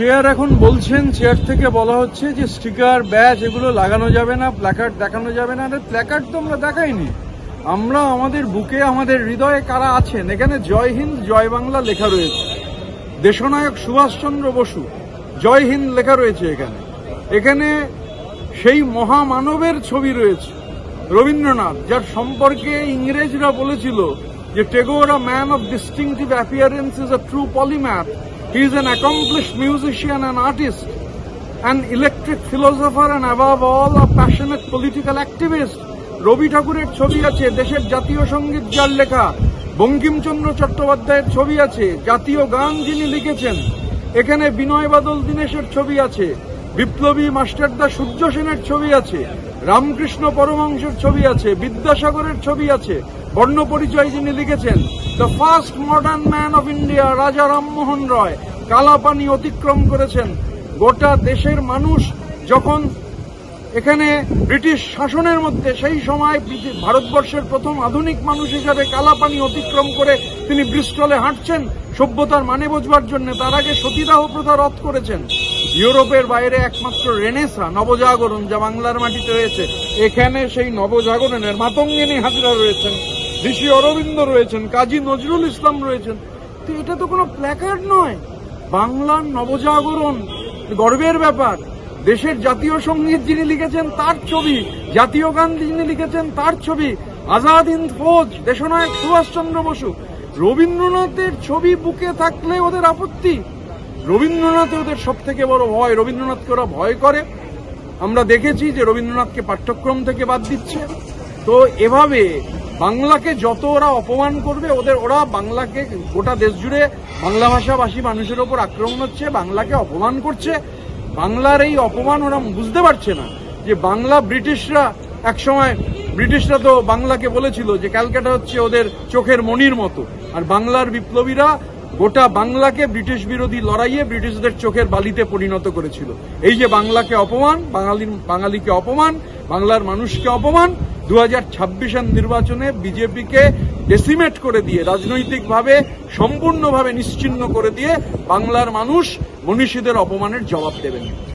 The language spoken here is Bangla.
চেয়ার এখন বলছেন, চেয়ার থেকে বলা হচ্ছে যে স্টিকার ব্যাজ এগুলো লাগানো যাবে না, প্ল্যাকার্ড দেখানো যাবে না। আরে প্ল্যাকার্ড তো আমরা দেখাইনি, আমরা আমাদের বুকে আমাদের হৃদয়ে কারা আছেন, এখানে জয় হিন্দ জয় বাংলা লেখা রয়েছে, দেশনায়ক সুভাষচন্দ্র বসু জয় হিন্দ লেখা রয়েছে এখানে, এখানে সেই মহামানবের ছবি রয়েছে রবীন্দ্রনাথ, যার সম্পর্কে ইংরেজরা বলেছিল যে Tagore, a man of distinctive appearance, is a true polymath. He is an accomplished musician and artist, an electric philosopher, and above all a passionate political activist. রবি ঠাকুরের ছবি আছে, দেশের জাতীয় সঙ্গীত যার লেখা, বঙ্কিমচন্দ্র চট্টোপাধ্যায়ের ছবি আছে, জাতীয় গান যিনি লিখেছেন, এখানে বিনয় বাদল দীনেশের ছবি আছে, বিপ্লবী মাস্টারদা সূর্য সেনের ছবি আছে, রামকৃষ্ণ পরমহংসের ছবি আছে, বিদ্যাসাগরের ছবি আছে, বর্ণ পরিচয় যিনি লিখেছেন, the first modern man of India রাজা রামমোহন রয় কালাপানি অতিক্রম করেছেন। গোটা দেশের মানুষ যখন এখানে ব্রিটিশ শাসনের মধ্যে, সেই সময় ভারতবর্ষের প্রথম আধুনিক মানুষ হিসাবে কালাপানি অতিক্রম করে তিনি ব্রিস্টলে হাঁটছেন সভ্যতার মানে বোঝবার জন্য। তার আগে সতীদাহ প্রথা রদ করেছেন। ইউরোপের বাইরে একমাত্র রেনেসা, নবজাগরণ যা বাংলার মাটিতে হয়েছে, এখানে সেই নবজাগরণের মাতঙ্গিনী হাজরা রয়েছেন, ঋষি অরবিন্দ রয়েছেন, কাজী নজরুল ইসলাম রয়েছেন। তো এটা তো কোনো প্ল্যাকার্ড নয়, বাংলার নবজাগরণ গর্বের ব্যাপার। দেশের জাতীয় সঙ্গীত যিনি লিখেছেন তার ছবি, জাতীয় গান যিনি লিখেছেন তার ছবি, আজাদ হিন্দ ফৌজ, দেশনায়ক সুভাষচন্দ্র বসু। রবীন্দ্রনাথের ছবি বুকে থাকলে ওদের আপত্তি, রবীন্দ্রনাথ ওদের সব থেকে বড় ভয়, রবীন্দ্রনাথকে ওরা ভয় করে। আমরা দেখেছি যে রবীন্দ্রনাথকে পাঠ্যক্রম থেকে বাদ দিচ্ছে। তো এভাবে বাংলাকে যত ওরা অপমান করবে, ওরা বাংলাকে, গোটা দেশ জুড়ে বাংলা ভাষাভাষী মানুষের ওপর আক্রমণ হচ্ছে, বাংলাকে অপমান করছে। বাংলার এই অপমান ওরা বুঝতে পারছে না যে বাংলা, ব্রিটিশরা তো বাংলাকে বলেছিল যে ক্যালকাটা হচ্ছে ওদের চোখের মণির মতো, আর বাংলার বিপ্লবীরা গোটা বাংলাকে ব্রিটিশ বিরোধী লড়াইয়ে ব্রিটিশদের চোখের বালিতে পরিণত করেছিল। এই যে বাংলাকে অপমান, বাঙালিকে অপমান, বাংলার মানুষকে অপমান, 2026-এর নির্বাচনে বিজেপিকে ডেসিমেট করে দিয়ে, রাজনৈতিকভাবে সম্পূর্ণভাবে নিশ্চিহ্ন করে দিয়ে বাংলার মানুষ মনীষীদের অপমানের জবাব দেবেন।